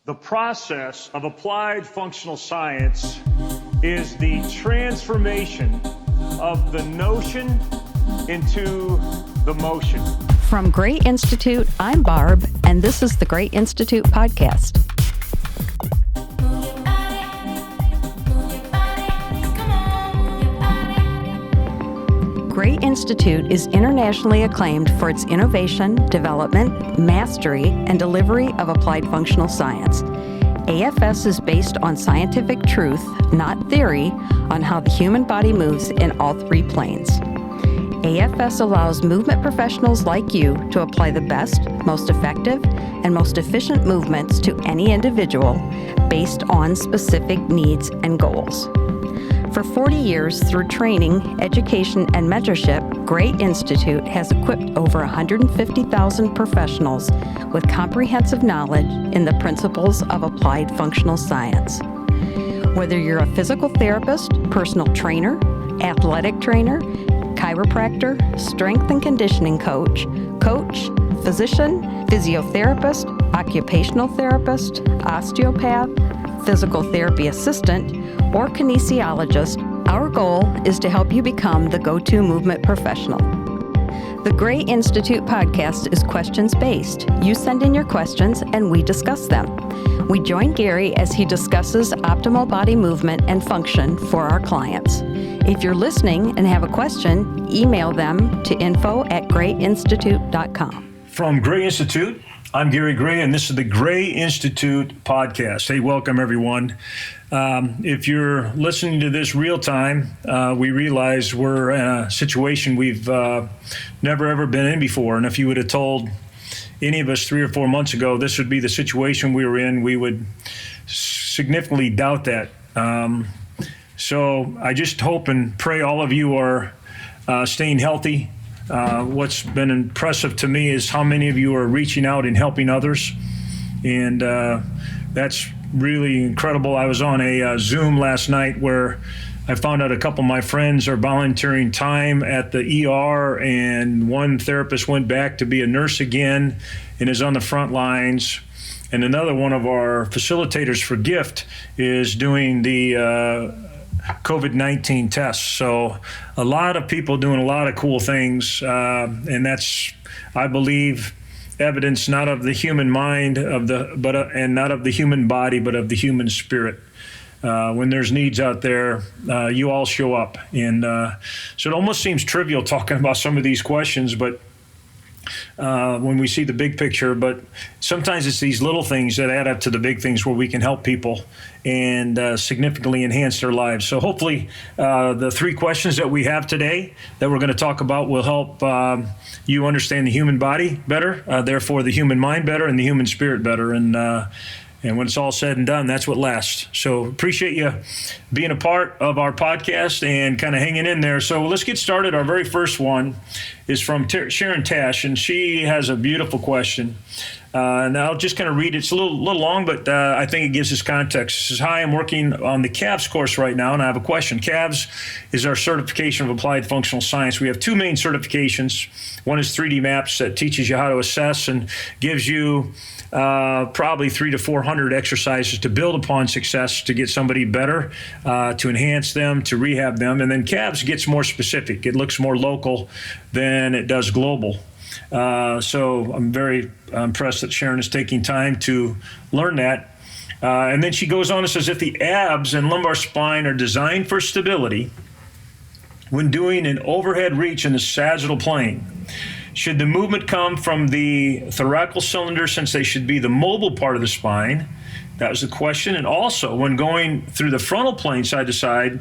The process of applied functional science is the transformation of the notion into the motion. From Gray Institute, I'm Barb, and this is the Gray Institute podcast. Gray Institute is internationally acclaimed for its innovation, development, mastery, and delivery of applied functional science. AFS is based on scientific truth, not theory, on how the human body moves in all three planes. AFS allows movement professionals like you to apply the best, most effective, and most efficient movements to any individual based on specific needs and goals. For 40 years, through training, education, and mentorship, Gray Institute has equipped over 150,000 professionals with comprehensive knowledge in the principles of applied functional science. Whether you're a physical therapist, personal trainer, athletic trainer, chiropractor, strength and conditioning coach, physician, physiotherapist, occupational therapist, osteopath, physical therapy assistant, or kinesiologist, our goal is to help you become the go-to movement professional. The Gray Institute podcast is questions-based. You send in your questions and we discuss them. We join Gary as he discusses optimal body movement and function for our clients. If you're listening and have a question, email them to info@grayinstitute.com. From Gray Institute, I'm Gary Gray, and this is the Gray Institute podcast. Hey, welcome everyone. If you're listening to this real time, we realize we're in a situation we've never ever been in before. And if you would have told any of us 3 or 4 months ago this would be the situation we were in, we would significantly doubt that. So I just hope and pray all of you are staying healthy. What's been impressive to me is how many of you are reaching out and helping others. And that's really incredible. I was on a Zoom last night where I found out a couple of my friends are volunteering time at the ER, and one therapist went back to be a nurse again and is on the front lines. And another one of our facilitators for GIFT is doing the COVID-19 tests. So a lot of people doing a lot of cool things, and that's, I believe, evidence not of the human mind and not of the human body, but of the human spirit. When there's needs out there, you all show up, and so it almost seems trivial talking about some of these questions, but when we see the big picture, but sometimes it's these little things that add up to the big things where we can help people and significantly enhance their lives. So hopefully the 3 questions that we have today that we're going to talk about will help you understand the human body better, therefore the human mind better and the human spirit better. And when it's all said and done, that's what lasts. So appreciate you being a part of our podcast and kind of hanging in there. So let's get started. Our very first one is from Sharon Tash, and she has a beautiful question. And I'll just kind of read it. It's a little long, but I think it gives us context. It says, hi, I'm working on the CAVS course right now, and I have a question. CAVS is our certification of applied functional science. We have 2 main certifications. One is 3D maps that teaches you how to assess and gives you probably 300 to 400 exercises to build upon success to get somebody better, to enhance them, to rehab them. And then CAVS gets more specific. It looks more local than it does global. So I'm very impressed that Sharon is taking time to learn that. And then she goes on and says, if the abs and lumbar spine are designed for stability when doing an overhead reach in the sagittal plane, should the movement come from the thoracal cylinder, since they should be the mobile part of the spine? That was the question. And also, when going through the frontal plane side to side,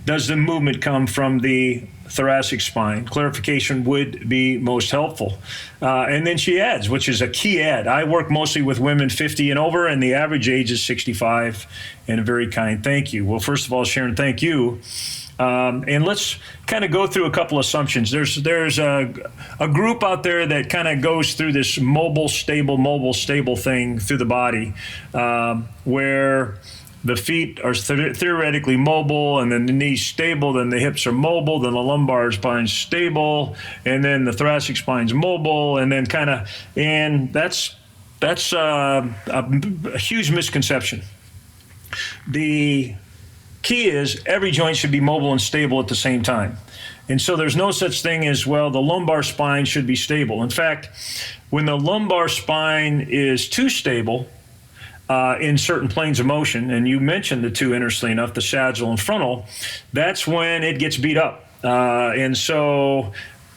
does the movement come from the thoracic spine? Clarification would be most helpful. And then she adds, which is a key add, I work mostly with women 50 and over, and the average age is 65, and a very kind thank you. Well, first of all, Sharon, thank you. And let's kind of go through a couple assumptions. There's a group out there that kind of goes through this mobile, stable thing through the body, where the feet are theoretically mobile, and then the knees stable, then the hips are mobile, then the lumbar spine's stable, and then the thoracic spine's mobile, and then and that's That's a huge misconception. The key is every joint should be mobile and stable at the same time. And so there's no such thing as, well, the lumbar spine should be stable. In fact, when the lumbar spine is too stable in certain planes of motion, and you mentioned the two, interestingly enough, the sagittal and frontal, that's when it gets beat up. And so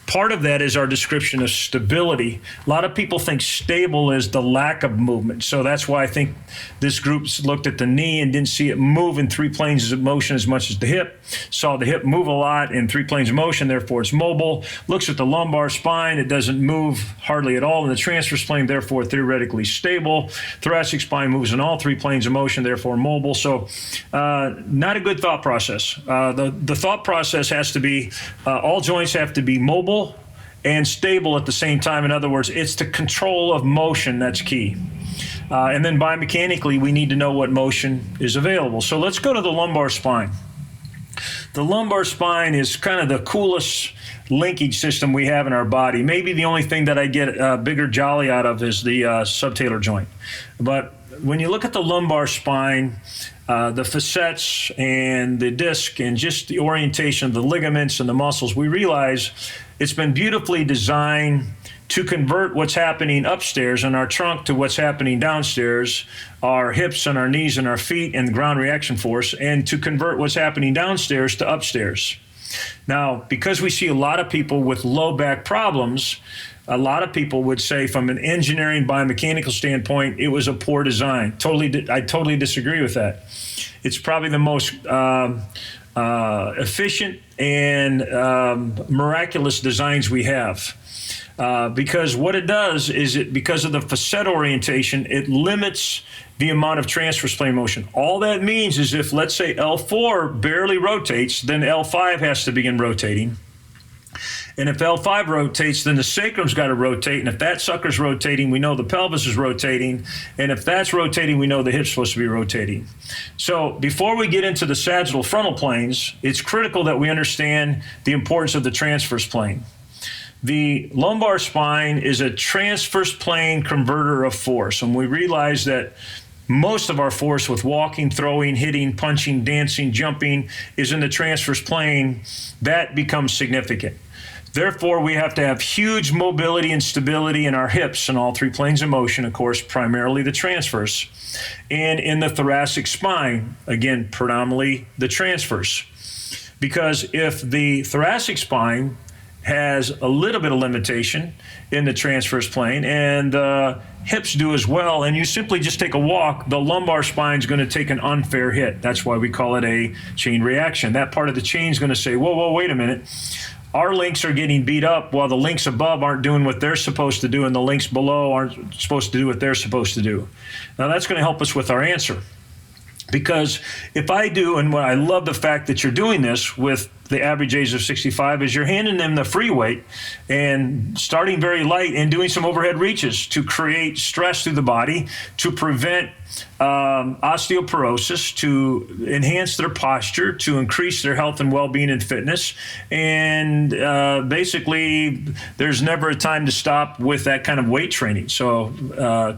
part of that is our description of stability. A lot of people think stable is the lack of movement. So that's why I think this group looked at the knee and didn't see it move in three planes of motion as much as the hip. Saw the hip move a lot in three planes of motion, therefore it's mobile. Looks at the lumbar spine, it doesn't move hardly at all in the transverse plane, therefore theoretically stable. Thoracic spine moves in all three planes of motion, therefore mobile. So not a good thought process. The thought process has to be, all joints have to be mobile and stable at the same time. In other words, it's the control of motion that's key. And then biomechanically, we need to know what motion is available. So let's go to the lumbar spine. The lumbar spine is kind of the coolest linkage system we have in our body. Maybe the only thing that I get a bigger jolly out of is the subtalar joint. But when you look at the lumbar spine, the facets and the disc and just the orientation of the ligaments and the muscles, we realize it's been beautifully designed to convert what's happening upstairs in our trunk to what's happening downstairs, our hips and our knees and our feet and the ground reaction force, and to convert what's happening downstairs to upstairs. Now, because we see a lot of people with low back problems, a lot of people would say from an engineering biomechanical standpoint, it was a poor design. I totally disagree with that. It's probably the most efficient and miraculous designs we have. Because what it does is, because of the facet orientation, it limits the amount of transverse plane motion. All that means is if, let's say, L4 barely rotates, then L5 has to begin rotating. And if L5 rotates, then the sacrum's got to rotate. And if that sucker's rotating, we know the pelvis is rotating. And if that's rotating, we know the hip's supposed to be rotating. So before we get into the sagittal frontal planes, it's critical that we understand the importance of the transverse plane. The lumbar spine is a transverse plane converter of force. And we realize that most of our force with walking, throwing, hitting, punching, dancing, jumping is in the transverse plane. That becomes significant. Therefore, we have to have huge mobility and stability in our hips in all three planes of motion, of course, primarily the transverse, and in the thoracic spine, again, predominantly the transverse. Because if the thoracic spine has a little bit of limitation in the transverse plane, and the hips do as well, and you simply just take a walk, the lumbar spine is going to take an unfair hit. That's why we call it a chain reaction. That part of the chain is going to say, whoa, wait a minute. Our links are getting beat up while the links above aren't doing what they're supposed to do, and the links below aren't supposed to do what they're supposed to do. Now, that's going to help us with our answer. Because if I do, and I love the fact that you're doing this with the average age of 65, is you're handing them the free weight and starting very light and doing some overhead reaches to create stress through the body, to prevent osteoporosis, to enhance their posture, to increase their health and well-being and fitness. And basically, there's never a time to stop with that kind of weight training. So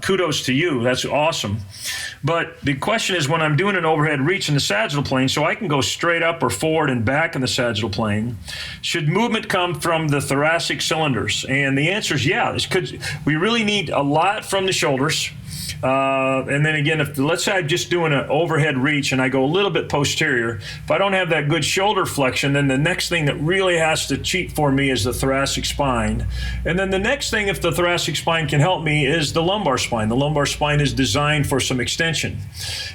kudos to you. That's awesome. But the question is, when I'm doing an overhead reach in the sagittal plane, so I can go straight up or forward and back in the sagittal plane, should movement come from the thoracic cylinders? And the answer is yeah. We really need a lot from the shoulders. And then again, let's say I'm just doing an overhead reach and I go a little bit posterior, if I don't have that good shoulder flexion, then the next thing that really has to cheat for me is the thoracic spine. And then the next thing, if the thoracic spine can help me, is the lumbar spine. The lumbar spine is designed for some extension.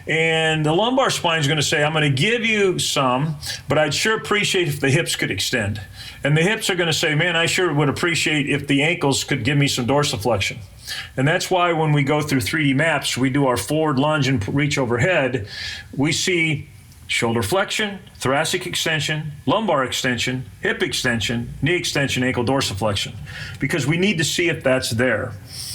And the lumbar spine is going to say, I'm going to give you some, but I'd sure appreciate if the hips could extend. And the hips are going to say, man, I sure would appreciate if the ankles could give me some dorsiflexion. And that's why when we go through 3D maps, we do our forward lunge and reach overhead, we see shoulder flexion, thoracic extension, lumbar extension, hip extension, knee extension, ankle dorsiflexion, because we need to see if that's there.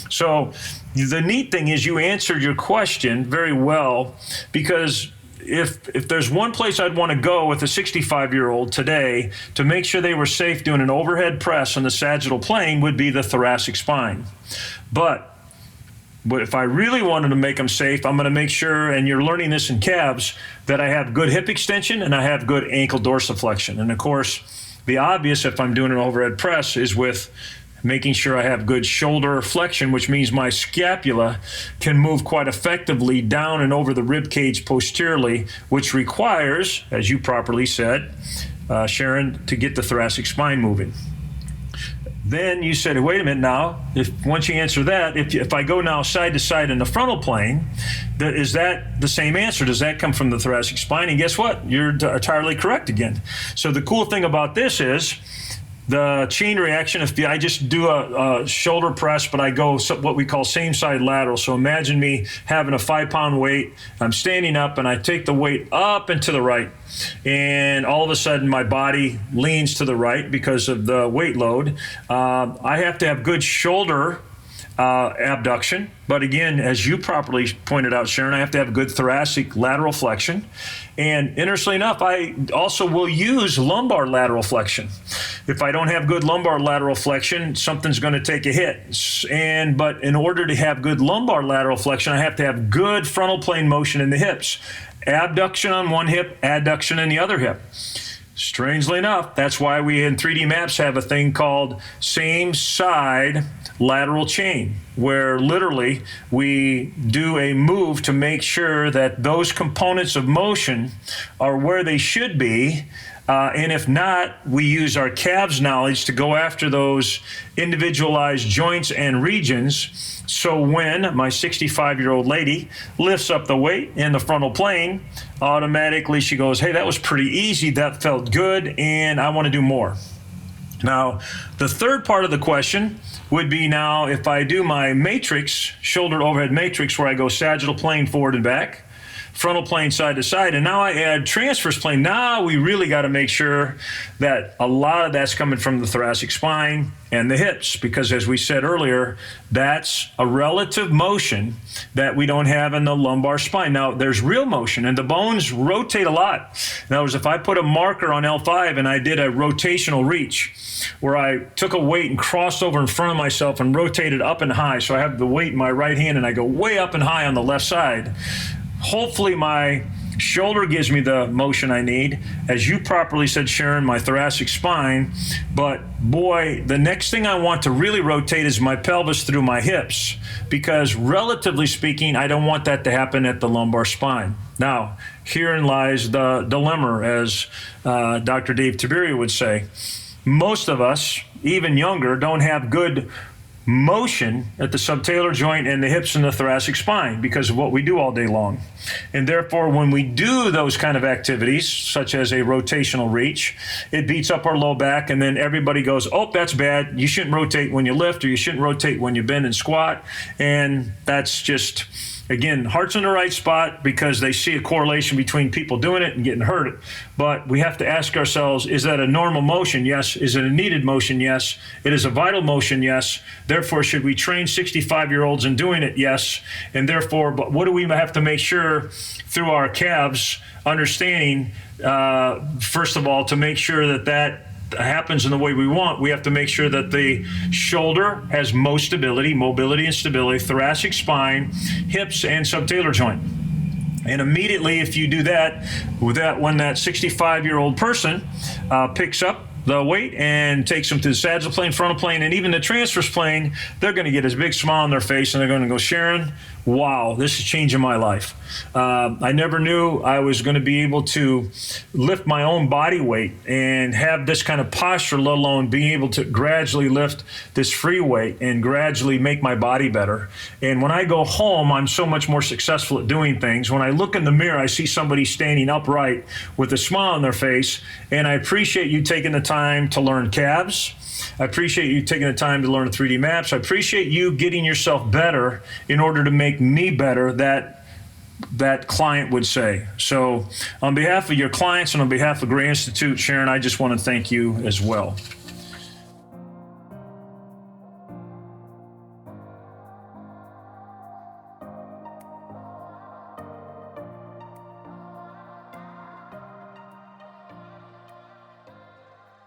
So the neat thing is you answered your question very well, because if there's one place I'd want to go with a 65-year-old today to make sure they were safe doing an overhead press on the sagittal plane would be the thoracic spine. But But if I really wanted to make them safe, I'm going to make sure, and you're learning this in calves, that I have good hip extension and I have good ankle dorsiflexion. And of course, the obvious, if I'm doing an overhead press, is with making sure I have good shoulder flexion, which means my scapula can move quite effectively down and over the rib cage posteriorly, which requires, as you properly said, Sharon, to get the thoracic spine moving. Then you said, wait a minute now, once you answer that, if I go now side to side in the frontal plane, is that the same answer? Does that come from the thoracic spine? And guess what? You're entirely correct again. So the cool thing about this is the chain reaction. If I just do a shoulder press, but I go what we call same side lateral. So imagine me having a 5-pound weight. I'm standing up and I take the weight up and to the right. And all of a sudden my body leans to the right because of the weight load. I have to have good shoulder abduction. But again, as you properly pointed out, Sharon, I have to have good thoracic lateral flexion. And interestingly enough, I also will use lumbar lateral flexion. If I don't have good lumbar lateral flexion, something's going to take a hit. But in order to have good lumbar lateral flexion, I have to have good frontal plane motion in the hips. Abduction on one hip, adduction in the other hip. Strangely enough, that's why we in 3D maps have a thing called same side lateral chain, where literally we do a move to make sure that those components of motion are where they should be. And if not, we use our calves knowledge to go after those individualized joints and regions. So when my 65-year-old lady lifts up the weight in the frontal plane, automatically she goes, hey, that was pretty easy, that felt good, and I want to do more. Now, the third part of the question would be now if I do my matrix, shoulder overhead matrix, where I go sagittal plane forward and back, frontal plane side to side, and now I add transverse plane. Now we really got to make sure that a lot of that's coming from the thoracic spine and the hips, because as we said earlier, that's a relative motion that we don't have in the lumbar spine. Now there's real motion, and the bones rotate a lot. In other words, if I put a marker on L5 and I did a rotational reach, where I took a weight and crossed over in front of myself and rotated up and high, so I have the weight in my right hand and I go way up and high on the left side, hopefully my shoulder gives me the motion I need. As you properly said, Sharon, my thoracic spine. But boy, the next thing I want to really rotate is my pelvis through my hips, because relatively speaking, I don't want that to happen at the lumbar spine. Now, herein lies the dilemma, as Dr. Dave Tiberia would say. Most of us, even younger, don't have good motion at the subtalar joint and the hips and the thoracic spine because of what we do all day long. And therefore, when we do those kind of activities, such as a rotational reach, it beats up our low back, and then everybody goes, oh, that's bad. You shouldn't rotate when you lift, or you shouldn't rotate when you bend and squat. And that's just, again, heart's in the right spot because they see a correlation between people doing it and getting hurt. But we have to ask ourselves, is that a normal motion? Yes. Is it a needed motion? Yes. It is a vital motion? Yes. Therefore, should we train 65-year-olds in doing it? Yes. And therefore, but what do we have to make sure through our calves understanding, first of all, to make sure that that happens in the way we want, we have to make sure that the shoulder has most stability, mobility and stability, thoracic spine, hips, and subtalar joint. And immediately, if you do that, when that 65-year-old person picks up the weight and takes them to the sagittal plane, frontal plane, and even the transverse plane, they're going to get a big smile on their face, and they're going to go, Sharon, wow, this is changing my life. I never knew I was going to be able to lift my own body weight and have this kind of posture, let alone being able to gradually lift this free weight and gradually make my body better. And when I go home, I'm so much more successful at doing things. When I look in the mirror, I see somebody standing upright with a smile on their face, and I appreciate you taking the time to learn calves. I appreciate you taking the time to learn 3D maps. I appreciate you getting yourself better in order to make me better, that client would say. So on behalf of your clients and on behalf of Gray Institute, Sharon, I just want to thank you as well.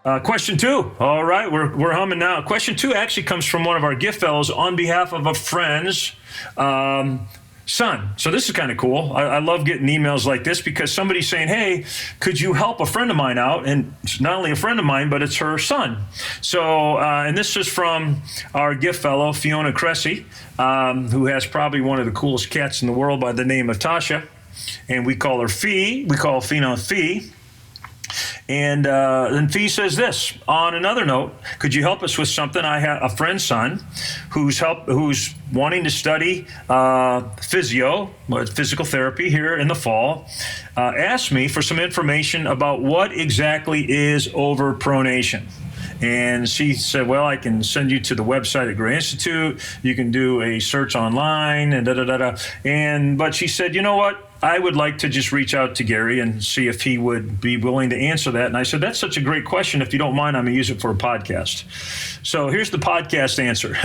Question 2. All right, we're humming now. Question 2 actually comes from one of our gift fellows on behalf of a friend's son. So this is kind of cool. I love getting emails like this because somebody's saying, hey, could you help a friend of mine out? And it's not only a friend of mine, but it's her son. So, and this is from our gift fellow, Fiona Cressy, who has probably one of the coolest cats in the world by the name of Tasha. And we call her Fee. We call Fiona Fee. And then Fee says this, on another note, could you help us with something? I have a friend's son who's wanting to study physio, physical therapy here in the fall, asked me for some information about what exactly is over-pronation. And she said, well, I can send you to the website at Gray Institute. You can do a search online and da-da-da-da. But she said, you know what? I would like to just reach out to Gary and see if he would be willing to answer that. And I said, that's such a great question. If you don't mind, I'm going to use it for a podcast. So here's the podcast answer.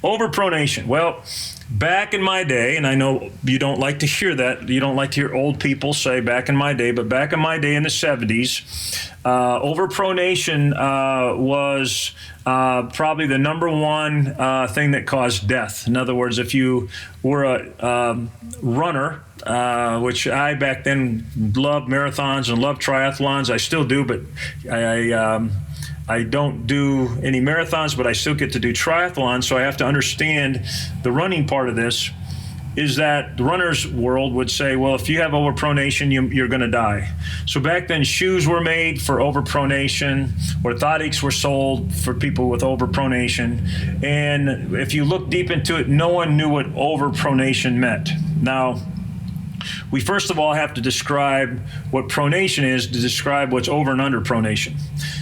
Over-pronation. Well, back in my day, and I know you don't like to hear that, you don't like to hear old people say back in my day, but back in my day in the 70s, over-pronation was probably the number one thing that caused death. In other words, if you were a runner, which I back then loved marathons and loved triathlons. I still do, but I don't do any marathons, but I still get to do triathlons. So I have to understand the running part of this is that the runner's world would say, well, if you have overpronation, you're going to die. So back then, shoes were made for overpronation. Orthotics were sold for people with overpronation. And if you look deep into it, no one knew what overpronation meant. Now, we first of all have to describe what pronation is to describe what's over and under pronation.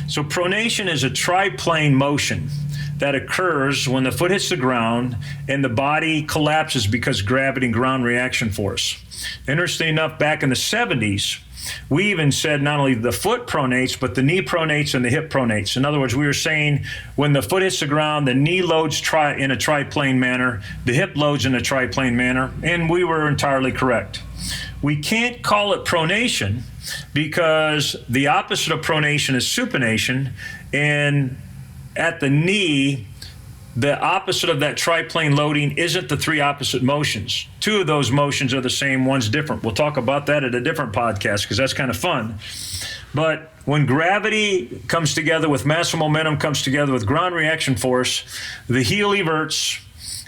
So pronation is a triplane motion that occurs when the foot hits the ground and the body collapses because gravity and ground reaction force. Interesting enough, back in the 70s, we even said not only the foot pronates, but the knee pronates and the hip pronates. In other words, we were saying when the foot hits the ground, the knee loads in a triplane manner, the hip loads in a triplane manner, and we were entirely correct. We can't call it pronation because the opposite of pronation is supination, and at the knee, the opposite of that triplane loading isn't the three opposite motions. Two of those motions are the same, one's different. We'll talk about that at a different podcast because that's kind of fun. But when gravity comes together with mass and momentum comes together with ground reaction force, the heel everts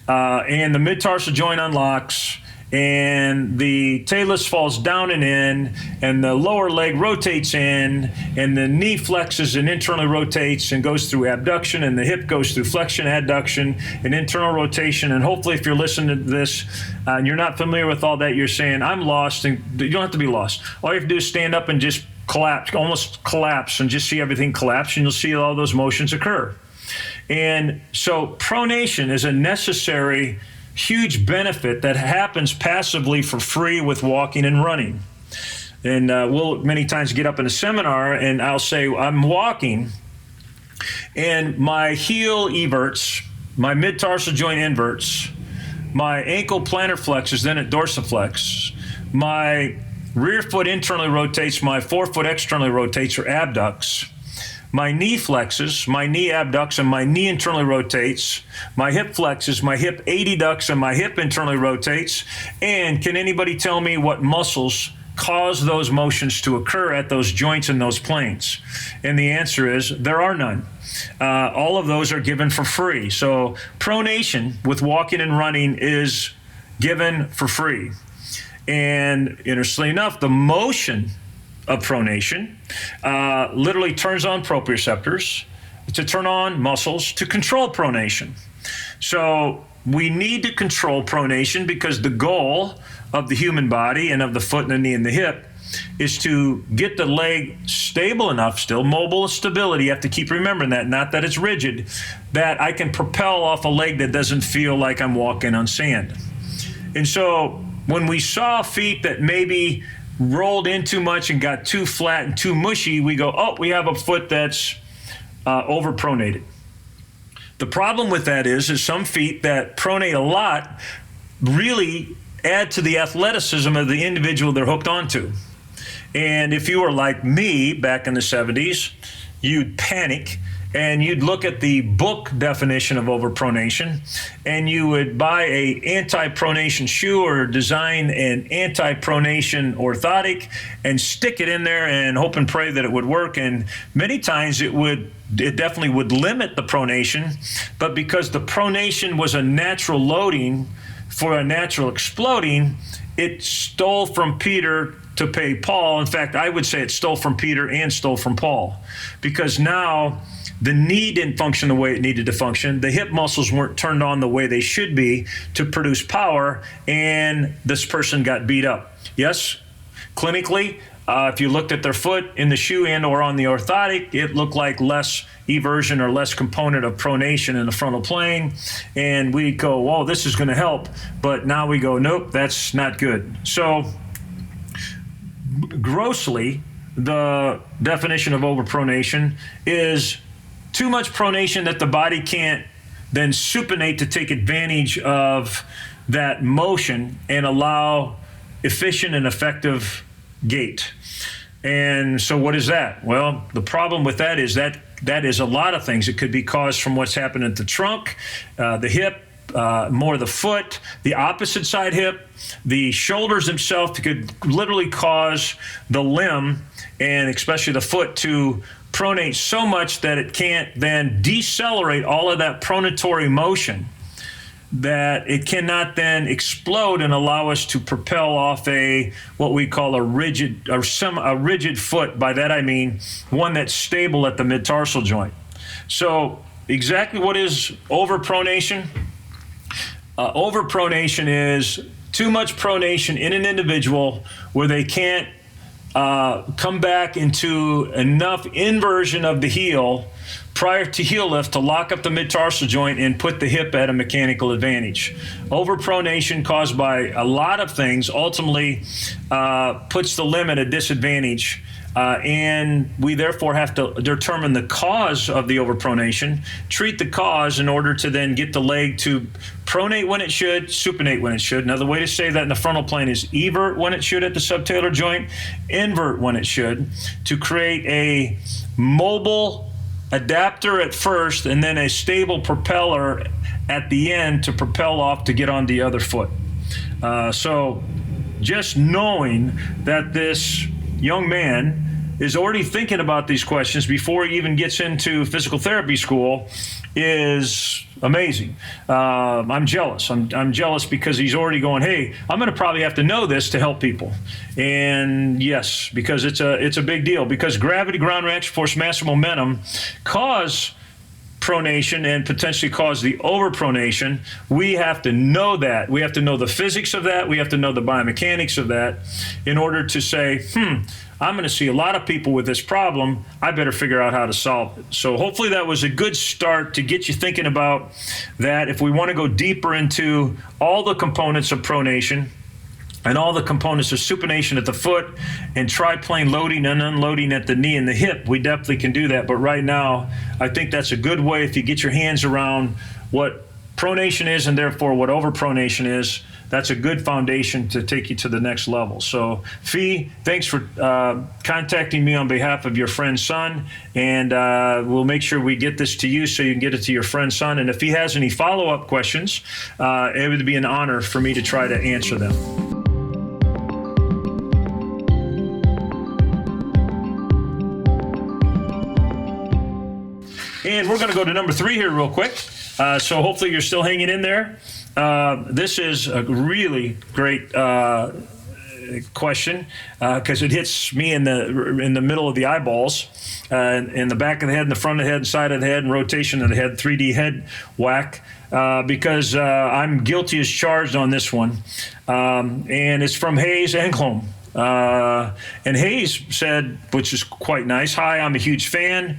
and the mid-tarsal joint unlocks, and the talus falls down and in, and the lower leg rotates in, and the knee flexes and internally rotates and goes through abduction, and the hip goes through flexion, adduction, and internal rotation. And hopefully if you're listening to this and you're not familiar with all that, you're saying, I'm lost, and you don't have to be lost. All you have to do is stand up and just collapse, almost collapse, and just see everything collapse, and you'll see all those motions occur. And so pronation is a necessary huge benefit that happens passively for free with walking and running. And we'll many times get up in a seminar and I'll say, I'm walking and my heel everts, my mid-tarsal joint inverts, my ankle plantar flexes, then it dorsiflex, my rear foot internally rotates, my forefoot externally rotates or abducts. My knee flexes, my knee abducts, and my knee internally rotates. My hip flexes, my hip adducts, and my hip internally rotates. And can anybody tell me what muscles cause those motions to occur at those joints and those planes? And the answer is there are none. All of those are given for free. So pronation with walking and running is given for free. And interestingly enough, the motion of pronation literally turns on proprioceptors to turn on muscles to control pronation. So we need to control pronation because the goal of the human body and of the foot and the knee and the hip is to get the leg stable enough, still mobile stability. You have to keep remembering that, not that it's rigid, that I can propel off a leg that doesn't feel like I'm walking on sand. And so when we saw feet that maybe rolled in too much and got too flat and too mushy, we go, oh, we have a foot that's overpronated. The problem with that is some feet that pronate a lot really add to the athleticism of the individual they're hooked onto. And if you were like me back in the 70s, you'd panic and you'd look at the book definition of overpronation, and you would buy a anti-pronation shoe or design an anti-pronation orthotic and stick it in there and hope and pray that it would work. And many times it definitely would limit the pronation, but because the pronation was a natural loading for a natural exploding, it stole from Peter to pay Paul. In fact, I would say it stole from Peter and stole from Paul, because now the knee didn't function the way it needed to function. The hip muscles weren't turned on the way they should be to produce power, and this person got beat up. Yes, clinically, if you looked at their foot in the shoe and or on the orthotic, it looked like less eversion or less component of pronation in the frontal plane. And we go, whoa, this is going to help. But now we go, nope, that's not good. So grossly, the definition of overpronation is too much pronation that the body can't then supinate to take advantage of that motion and allow efficient and effective gait. And so what is that? Well, the problem with that is that is a lot of things. It could be caused from what's happened at the trunk, the hip, more the foot, the opposite side hip, the shoulders themselves could literally cause the limb and especially the foot to pronate so much that it can't then decelerate all of that pronatory motion, that it cannot then explode and allow us to propel off what we call a rigid foot. By that I mean one that's stable at the mid-tarsal joint. So exactly what is overpronation? Overpronation is too much pronation in an individual where they can't come back into enough inversion of the heel prior to heel lift to lock up the mid-tarsal joint and put the hip at a mechanical advantage. Overpronation caused by a lot of things ultimately puts the limb at a disadvantage. And we therefore have to determine the cause of the overpronation, treat the cause in order to then get the leg to pronate when it should, supinate when it should. Another way to say that in the frontal plane is evert when it should at the subtalar joint, invert when it should, to create a mobile adapter at first and then a stable propeller at the end to propel off to get on the other foot. So just knowing that this young man is already thinking about these questions before he even gets into physical therapy school is amazing. I'm jealous. I'm jealous because he's already going, hey, I'm going to probably have to know this to help people. And yes, because it's a big deal, because gravity, ground reaction force, mass, and momentum cause pronation and potentially cause the overpronation. We have to know that. We have to know the physics of that. We have to know the biomechanics of that in order to say, I'm going to see a lot of people with this problem. I better figure out how to solve it. So hopefully that was a good start to get you thinking about that. If we want to go deeper into all the components of pronation and all the components of supination at the foot and triplane loading and unloading at the knee and the hip, we definitely can do that. But right now, I think that's a good way if you get your hands around what pronation is and therefore what overpronation is. That's a good foundation to take you to the next level. So, Fee, thanks for contacting me on behalf of your friend's son, and we'll make sure we get this to you so you can get it to your friend's son. And if he has any follow-up questions, it would be an honor for me to try to answer them. And we're going to go to number 3 here real quick. So hopefully you're still hanging in there. This is a really great question because it hits me in the middle of the eyeballs, in the back of the head, in the front of the head, side of the head, and rotation of the head, 3D head whack, because I'm guilty as charged on this one. And it's from Hayes Engholm. And Hayes said, which is quite nice, "Hi, I'm a huge fan.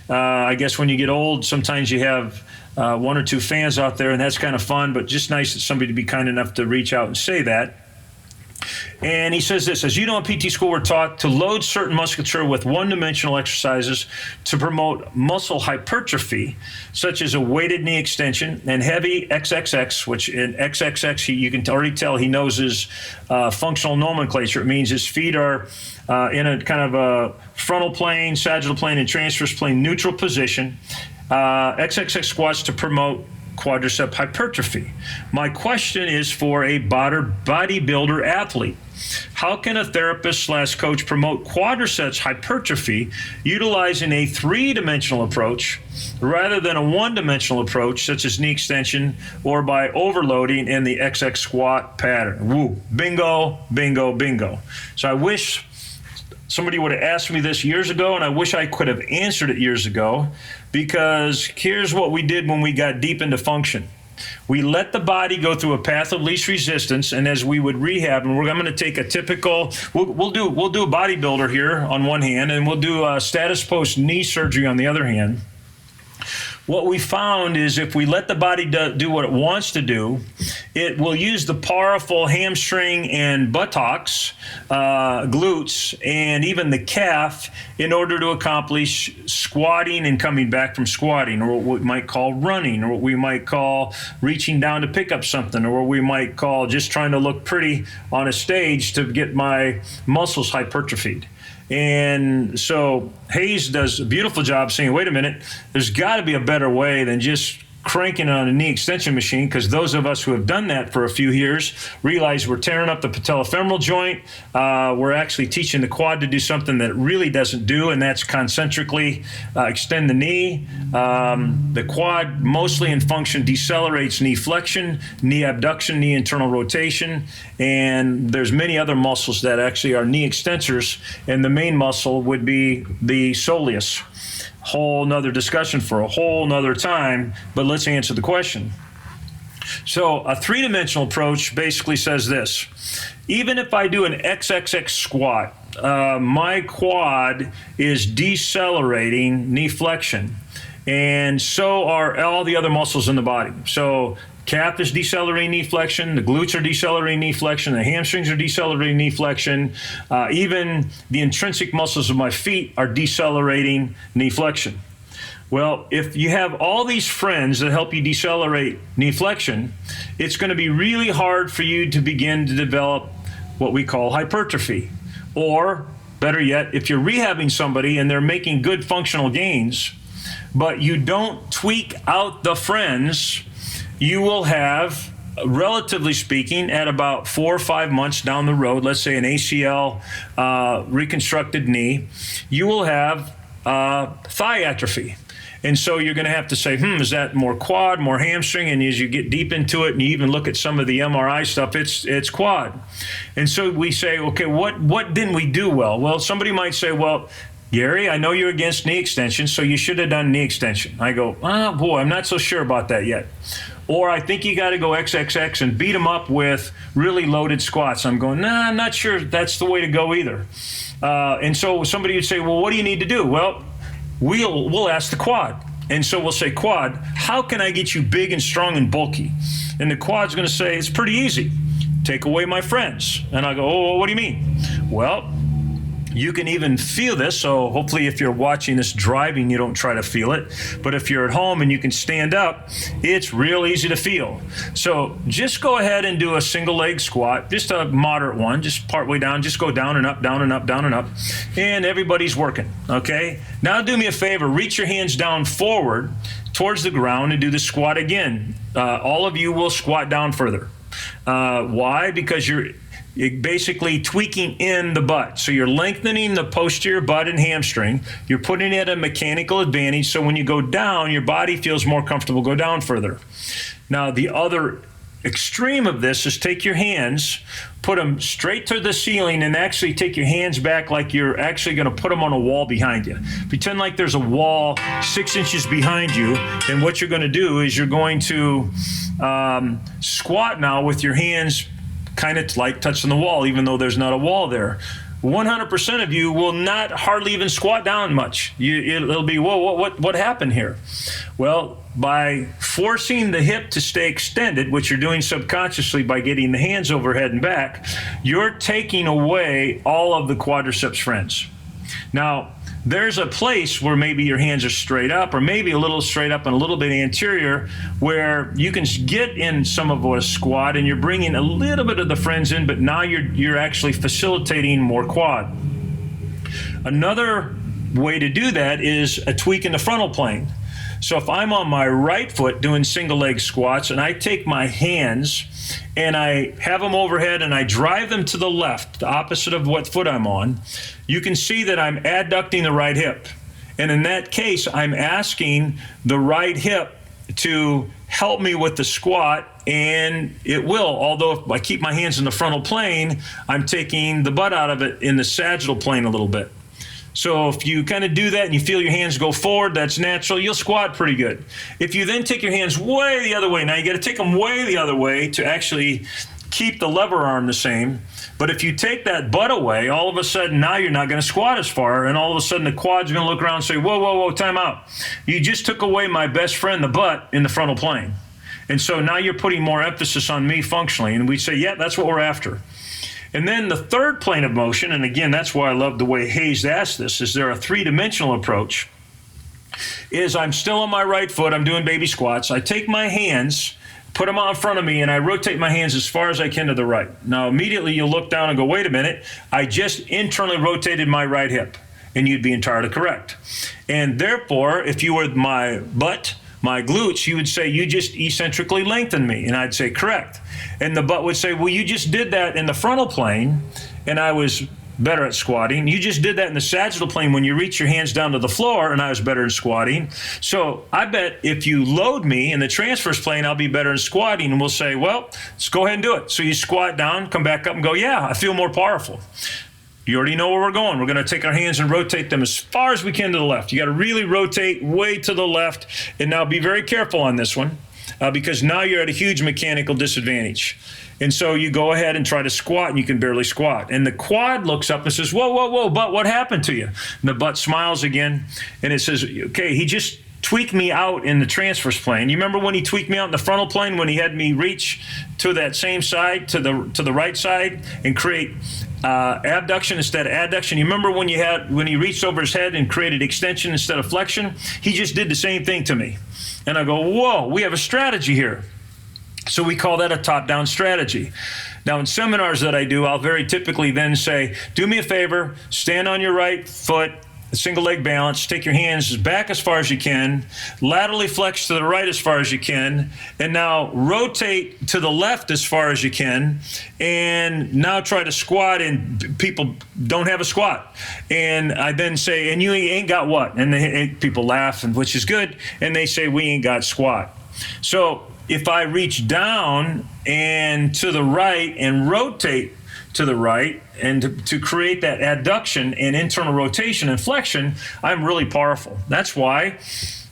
I guess when you get old, sometimes you have one or two fans out there, and that's kind of fun, but just nice that somebody to be kind enough to reach out and say that." And he says this, as you know, in PT school, we're taught to load certain musculature with one-dimensional exercises to promote muscle hypertrophy, such as a weighted knee extension and heavy XXX, which in XXX, you can already tell he knows his functional nomenclature. It means his feet are in a kind of a frontal plane, sagittal plane, and transverse plane neutral position. XXX squats to promote quadriceps hypertrophy. My question is for a bodybuilder athlete. How can a therapist/coach promote quadriceps hypertrophy utilizing a three-dimensional approach rather than a one-dimensional approach, such as knee extension, or by overloading in the XX squat pattern? Woo, bingo, bingo, bingo. So I wish somebody would have asked me this years ago, and I wish I could have answered it years ago, because here's what we did when we got deep into function. We let the body go through a path of least resistance, and as we would rehab, and I'm going to take a typical, we'll do a bodybuilder here on one hand, and we'll do a status post knee surgery on the other hand. What we found is if we let the body do what it wants to do, it will use the powerful hamstring and buttocks, glutes, and even the calf in order to accomplish squatting and coming back from squatting, or what we might call running, or what we might call reaching down to pick up something, or what we might call just trying to look pretty on a stage to get my muscles hypertrophied. And so Hayes does a beautiful job saying, wait a minute, there's got to be a better way than just cranking on a knee extension machine, because those of us who have done that for a few years realize we're tearing up the patellofemoral joint. We're actually teaching the quad to do something that it really doesn't do, and that's concentrically extend the knee. The quad, mostly in function, decelerates knee flexion, knee abduction, knee internal rotation, and there's many other muscles that actually are knee extensors, and the main muscle would be the soleus. Whole nother discussion for a whole nother time, but let's answer the question. So a three-dimensional approach basically says this: even if I do an XXX squat, my quad is decelerating knee flexion, and so are all the other muscles in the body. So calf is decelerating knee flexion, the glutes are decelerating knee flexion, the hamstrings are decelerating knee flexion, even the intrinsic muscles of my feet are decelerating knee flexion. Well, if you have all these friends that help you decelerate knee flexion, it's going to be really hard for you to begin to develop what we call hypertrophy. Or, better yet, if you're rehabbing somebody and they're making good functional gains, but you don't tweak out the friends, you will have, relatively speaking, at about 4 or 5 months down the road, let's say an ACL reconstructed knee, you will have thigh atrophy. And so you're going to have to say, is that more quad, more hamstring? And as you get deep into it and you even look at some of the MRI stuff, it's quad. And so we say, okay, what didn't we do well? Well, somebody might say, well, Gary, I know you're against knee extension, so you should have done knee extension. I go, boy, I'm not so sure about that yet. Or I think you got to go XXX and beat them up with really loaded squats. I'm going, I'm not sure that's the way to go either. And so somebody would say, well, what do you need to do? Well, we'll ask the quad. And so we'll say, quad, how can I get you big and strong and bulky? And the quad's going to say, it's pretty easy. Take away my friends. And I go, oh, what do you mean? Well, you can even feel this, so hopefully if you're watching this driving, you don't try to feel it. But if you're at home and you can stand up, it's real easy to feel. So just go ahead and do a single leg squat, just a moderate one, just partway down, just go down and up, down and up, down and up, and everybody's working, okay? Now do me a favor, reach your hands down forward towards the ground and do the squat again. All of you will squat down further. Why? Because you're basically tweaking in the butt. So you're lengthening the posterior butt and hamstring. You're putting it at a mechanical advantage. So when you go down, your body feels more comfortable, go down further. Now, the other extreme of this is take your hands, put them straight to the ceiling, and actually take your hands back like you're actually going to put them on a wall behind you. Pretend like there's a wall 6 inches behind you, and what you're going to do is you're going to squat now with your hands kind of like touching the wall, even though there's not a wall there. 100% of you will not hardly even squat down much. It'll be, whoa, what happened here? Well, by forcing the hip to stay extended, which you're doing subconsciously by getting the hands overhead and back, you're taking away all of the quadriceps friends. Now, there's a place where maybe your hands are straight up, or maybe a little straight up and a little bit anterior, where you can get in some of a squat and you're bringing a little bit of the friends in, but now you're actually facilitating more quad. Another way to do that is a tweak in the frontal plane. So if I'm on my right foot doing single leg squats and I take my hands and I have them overhead and I drive them to the left, the opposite of what foot I'm on, you can see that I'm adducting the right hip. And in that case, I'm asking the right hip to help me with the squat, and it will. Although if I keep my hands in the frontal plane, I'm taking the butt out of it in the sagittal plane a little bit. So if you kind of do that and you feel your hands go forward, that's natural, you'll squat pretty good. If you then take your hands way the other way, now you got to take them way the other way to actually keep the lever arm the same. But if you take that butt away, all of a sudden now you're not going to squat as far, and all of a sudden the quad's going to look around and say, whoa, time out. You just took away my best friend, the butt, in the frontal plane. And so now you're putting more emphasis on me functionally. And we say, yeah, that's what we're after. And then the third plane of motion, and again, that's why I love the way Hayes asked this, is there a three-dimensional approach, is I'm still on my right foot, I'm doing baby squats, I take my hands, put them out in front of me, and I rotate my hands as far as I can to the right. Now, immediately you'll look down and go, wait a minute, I just internally rotated my right hip, and you'd be entirely correct. And therefore, if you were my butt, my glutes, you would say, you just eccentrically lengthened me. And I'd say, correct. And the butt would say, well, you just did that in the frontal plane, and I was better at squatting. You just did that in the sagittal plane when you reach your hands down to the floor, and I was better at squatting. So I bet if you load me in the transverse plane, I'll be better in squatting. And we'll say, well, let's go ahead and do it. So you squat down, come back up and go, yeah, I feel more powerful. You already know where we're going. We're going to take our hands and rotate them as far as we can to the left. You got to really rotate way to the left. And now be very careful on this one because now you're at a huge mechanical disadvantage. And so you go ahead and try to squat, and you can barely squat. And the quad looks up and says, whoa, butt, what happened to you? And the butt smiles again, and it says, okay, he just tweaked me out in the transverse plane. You remember when he tweaked me out in the frontal plane, when he had me reach to that same side, to the right side, and create abduction instead of adduction? You remember when he reached over his head and created extension instead of flexion? He just did the same thing to me. And I go, whoa, we have a strategy here. So we call that a top-down strategy. Now, in seminars that I do, I'll very typically then say, do me a favor, stand on your right foot, single leg balance, take your hands back as far as you can, laterally flex to the right as far as you can, and now rotate to the left as far as you can, and now try to squat, and people don't have a squat. And I then say, and you ain't got what? And people laugh, and which is good, and they say, we ain't got squat. So if I reach down and to the right and rotate to the right and to create that adduction and internal rotation and flexion, I'm really powerful. That's why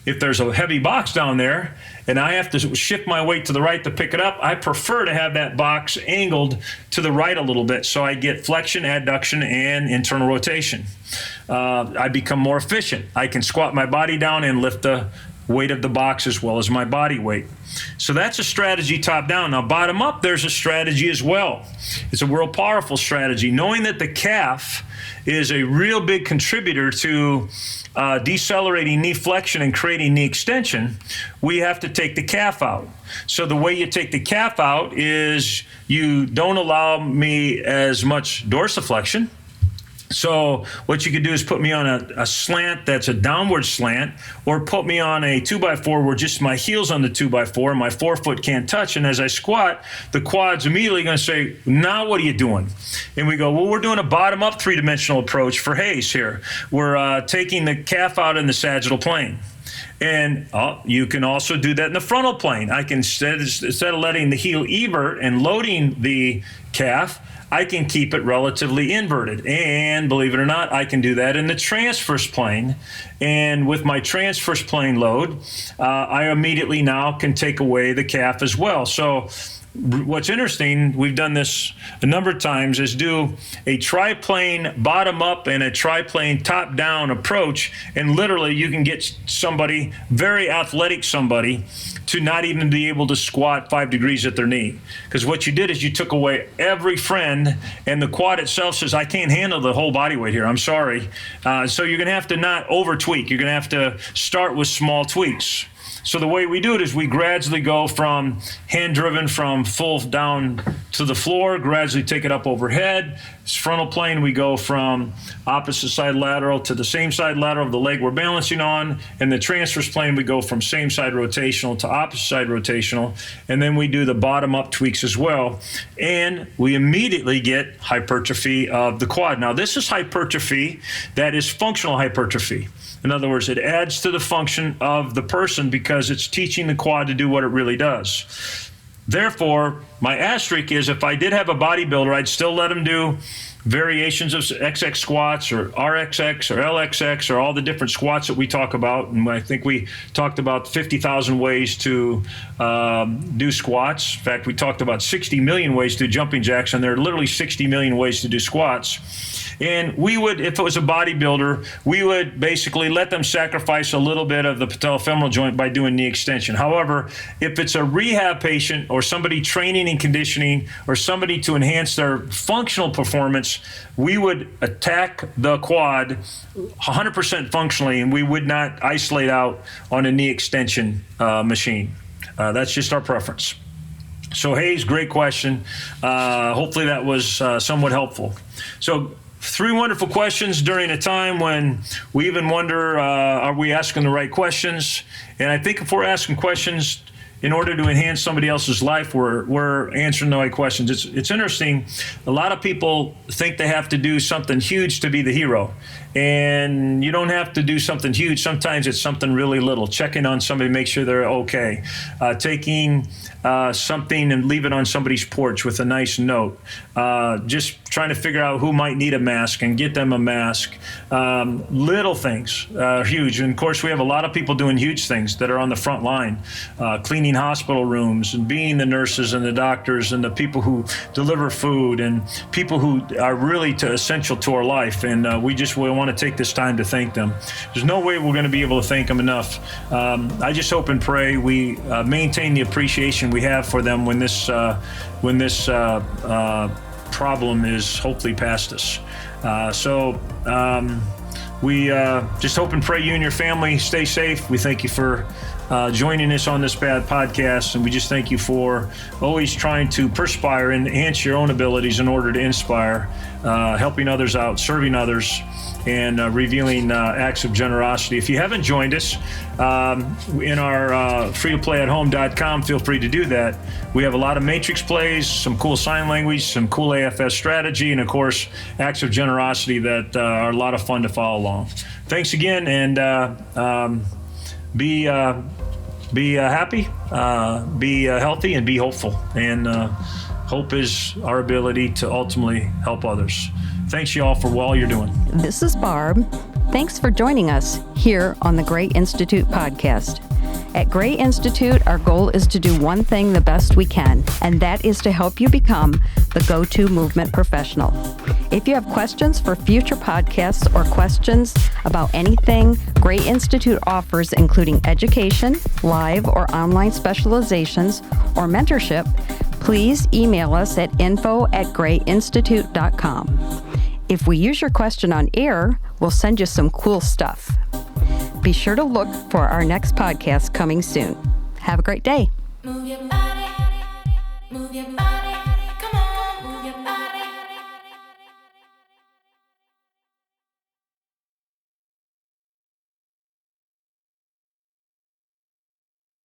if there's a heavy box down there and I have to shift my weight to the right to pick it up, I prefer to have that box angled to the right a little bit so I get flexion, adduction, and internal rotation. I become more efficient. I can squat my body down and lift the weight of the box as well as my body weight. So that's a strategy top down. Now bottom up, there's a strategy as well. It's a real powerful strategy. Knowing that the calf is a real big contributor to decelerating knee flexion and creating knee extension, we have to take the calf out. So the way you take the calf out is you don't allow me as much dorsiflexion. So what you could do is put me on a slant that's a downward slant, or put me on a 2x4 where just my heel's on the 2x4 and my forefoot can't touch. And as I squat, the quad's immediately going to say, now what are you doing? And we go, well, we're doing a bottom-up three-dimensional approach for Hayes here. We're taking the calf out in the sagittal plane. And you can also do that in the frontal plane. I can, instead of letting the heel evert and loading the calf, I can keep it relatively inverted. And believe it or not, I can do that in the transverse plane. And with my transverse plane load, I immediately now can take away the calf as well. So what's interesting, we've done this a number of times, is do a triplane bottom up and a triplane top down approach. And literally you can get somebody, very athletic somebody, to not even be able to squat 5 degrees at their knee. Because what you did is you took away every friend, and the quad itself says, I can't handle the whole body weight here. I'm sorry. So you're going to have to not over tweak. You're going to have to start with small tweaks. So the way we do it is we gradually go from hand-driven from full down to the floor, gradually take it up overhead. Frontal plane, we go from opposite side lateral to the same side lateral of the leg we're balancing on. And the transverse plane, we go from same side rotational to opposite side rotational. And then we do the bottom-up tweaks as well. And we immediately get hypertrophy of the quad. Now, this is hypertrophy that is functional hypertrophy. In other words, it adds to the function of the person because it's teaching the quad to do what it really does. Therefore, my asterisk is if I did have a bodybuilder, I'd still let him do variations of XX squats or RXX or LXX or all the different squats that we talk about. And I think we talked about 50,000 ways to do squats. In fact, we talked about 60 million ways to do jumping jacks, and there are literally 60 million ways to do squats. And we would, if it was a bodybuilder, we would basically let them sacrifice a little bit of the patellofemoral joint by doing knee extension. However, if it's a rehab patient or somebody training and conditioning or somebody to enhance their functional performance, we would attack the quad 100% functionally, and we would not isolate out on a knee extension machine. That's just our preference. So Hayes, great question. Hopefully that was somewhat helpful. So 3 wonderful questions during a time when we even wonder, are we asking the right questions? And I think if we're asking questions in order to enhance somebody else's life, we're answering the right questions. It's interesting. A lot of people think they have to do something huge to be the hero. And you don't have to do something huge. Sometimes it's something really little. Checking on somebody, make sure they're okay. Taking something and leave it on somebody's porch with a nice note. Just trying to figure out who might need a mask and get them a mask. Little things, huge. And of course, we have a lot of people doing huge things that are on the front line, cleaning hospital rooms and being the nurses and the doctors and the people who deliver food and people who are really essential to our life. And we want to take this time to thank them. There's no way we're going to be able to thank them enough. I just hope and pray we maintain the appreciation we have for them when this problem is hopefully past us. We just hope and pray you and your family stay safe. We thank you for joining us on this bad podcast, and we just thank you for always trying to perspire and enhance your own abilities in order to inspire, helping others out, serving others, and revealing acts of generosity. If you haven't joined us in our freetoplayathome.com, feel free to do that. We have a lot of matrix plays, some cool sign language, some cool AFS strategy, and of course, acts of generosity that are a lot of fun to follow along. Thanks again, and be happy, be healthy, and be hopeful. And hope is our ability to ultimately help others. Thanks, you all, for all you're doing. This is Barb. Thanks for joining us here on the Gray Institute podcast. At Gray Institute, our goal is to do one thing the best we can, and that is to help you become the go-to movement professional. If you have questions for future podcasts or questions about anything Gray Institute offers, including education, live or online specializations, or mentorship, please email us at info@grayinstitute.com. If we use your question on air, we'll send you some cool stuff. Be sure to look for our next podcast coming soon. Have a great day.